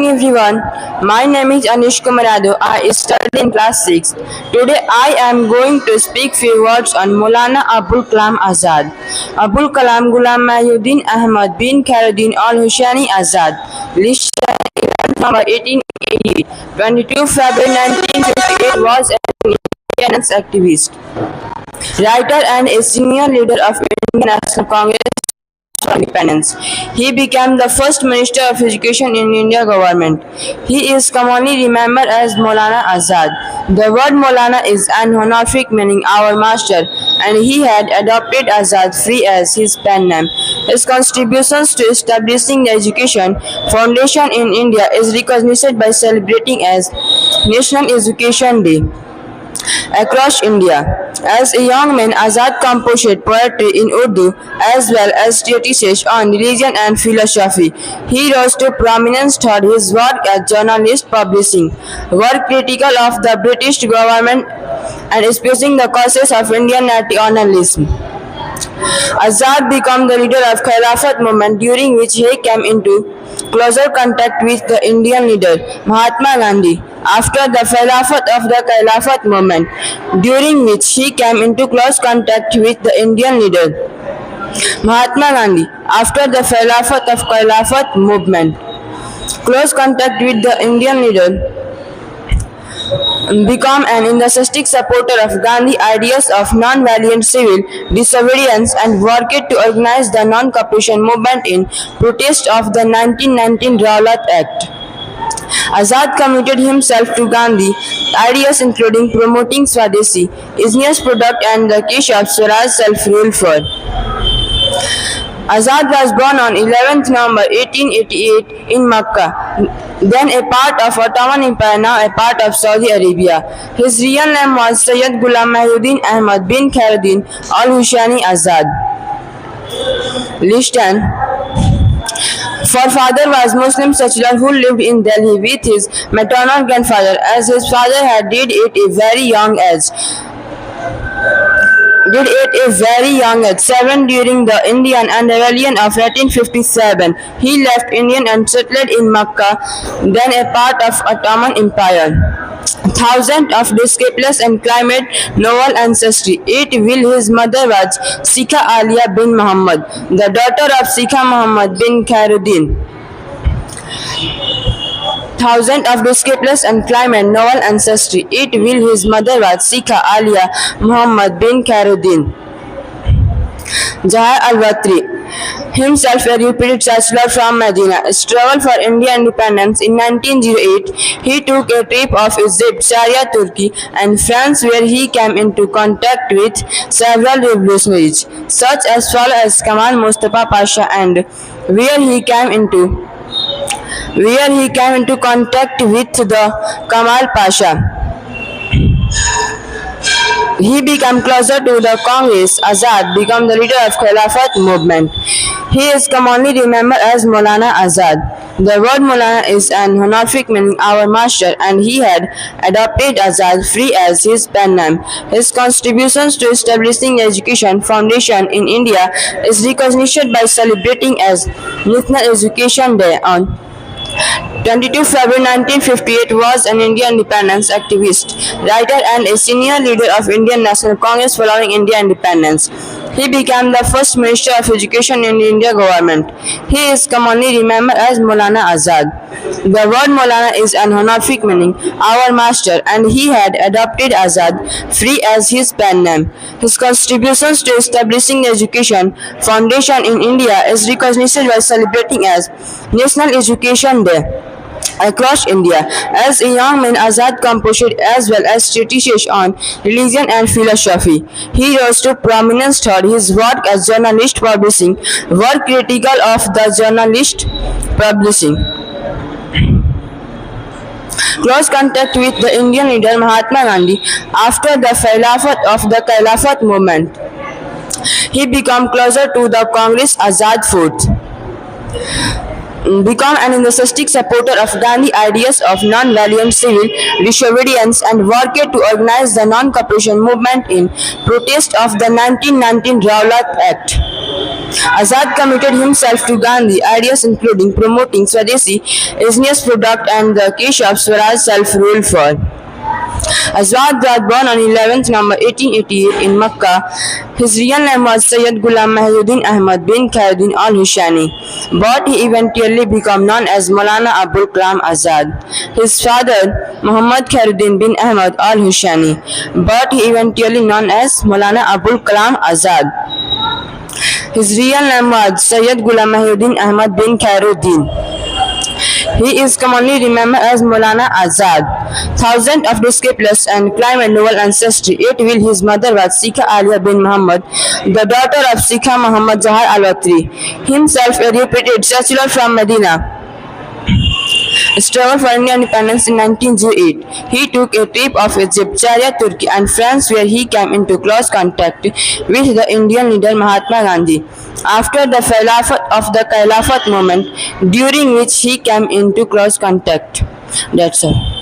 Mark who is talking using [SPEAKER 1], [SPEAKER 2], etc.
[SPEAKER 1] everyone, my name is Anish Kumarado. I study in class 6. Today I am going to speak few words on Maulana Abul Kalam Azad. Abul Kalam Ghulam Mahiuddin Ahmad bin Khairuddin Al-Hussaini Azad. List number 1888. 22 February 1958 was an independence activist, writer and a senior leader of Indian National Congress for Independence. He became the first Minister of Education in India government. He is commonly remembered as Maulana Azad. The word Maulana is an honorific meaning our master, and he had adopted Azad free as his pen name. His contributions to establishing the education foundation in India is recognized by celebrating as National Education Day across India. As a young man, Azad composed poetry in Urdu as well as treatises on religion and philosophy. He rose to prominence through his work as journalist, publishing work critical of the British government and espousing the causes of Indian nationalism. Azad became the leader of Khilafat movement, during which he came into closer contact with the Indian leader Mahatma Gandhi. After the Khilafat of the Khilafat movement, during which he came into close contact with the Indian leader Mahatma Gandhi. After the Khilafat of Khilafat movement, close contact with the Indian leader become an enthusiastic supporter of Gandhi ideas of non-violent civil disobedience and worked to organize the non-cooperation movement in protest of the 1919 Rowlatt Act. Azad committed himself to Gandhi ideas including promoting Swadeshi, indigenous product and the case of Swaraj self-rule for. Azad was born on 11th November 1888 in Makkah, then a part of Ottoman Empire, now a part of Saudi Arabia. His real name was Sayyid Ghulam Mahiuddin Ahmad bin Khairuddin Al-Hussaini Azad. List 10. Forefather was Muslim settler who lived in Delhi with his maternal grandfather, as his father had died at a very young age. 7 during the Indian Rebellion of 1857. He left India and settled in Makkah, then a part of Ottoman Empire. Thousands of disciples and claimed noble ancestry. 8 will his mother was Sikha Alia bin Muhammad, the daughter of Sikha Muhammad bin Khairuddin. Thousands of disciples and claimed noble ancestry. 8 will his mother was Sikha Alia Muhammad bin Khairuddin. Zahir al-Watri, himself a reputed settler from Medina, struggled for Indian independence in 1908. He took a trip of Egypt, Syria, Turkey, and France, where he came into contact with several revolutionaries, such as Kamal Mustafa Pasha, and where he came into contact with the Kamal Pasha. He became closer to the Congress. Azad became the leader of Khilafat movement. He is commonly remembered as Maulana Azad. The word Maulana is an honorific meaning our master, and he had adopted Azad free as his pen name. His contributions to establishing the education foundation in India is recognized by celebrating as National Education Day on 22 February 1958 was an Indian independence activist, writer and a senior leader of Indian National Congress following Indian independence. He became the first Minister of Education in the India government. He is commonly remembered as Maulana Azad. The word Maulana is an honorific meaning our master, and he had adopted Azad free as his pen name. His contributions to establishing the education foundation in India is recognized by celebrating as National Education Day across India. As a young man, Azad composed as well as treatises on religion and philosophy. He rose to prominence through his work as journalist, publishing work critical of the journalist publishing. Close contact with the Indian leader Mahatma Gandhi. After the Khilafat of the Khilafat movement, he became closer to the Congress. Azad fought, become an enthusiastic supporter of Gandhi ideas of non-violent civil disobedience and worked to organize the non-cooperation movement in protest of the 1919 Rowlatt Act. Azad committed himself to Gandhi ideas including promoting Swadeshi business product and the Keshav Swaraj self-rule for. Azad was born on 11th November 1888 in Makkah. His real name was Sayyid Ghulam Mahiuddin Ahmad bin Khairuddin al-Husaini, but he eventually became known as Maulana Abul Kalam Azad. His father, Muhammad Khairuddin bin Ahmad al-Husaini, but he eventually known as Maulana Abul Kalam Azad. His real name was Sayyid Ghulam Mahiuddin Ahmad bin Khairuddin. He is commonly remembered as Maulana Azad. Thousands of disciples and claim a noble ancestry, yet while his mother was Sikha Alia bin Muhammad, the daughter of Sikha Muhammad Zahar al-Watri, himself a reputed secular from Medina, struggled for Indian independence in 1908. He took a trip of Egypt, Syria, Turkey and France where he came into close contact with the Indian leader Mahatma Gandhi after the Khilafat movement, during which he came into close contact. That's all.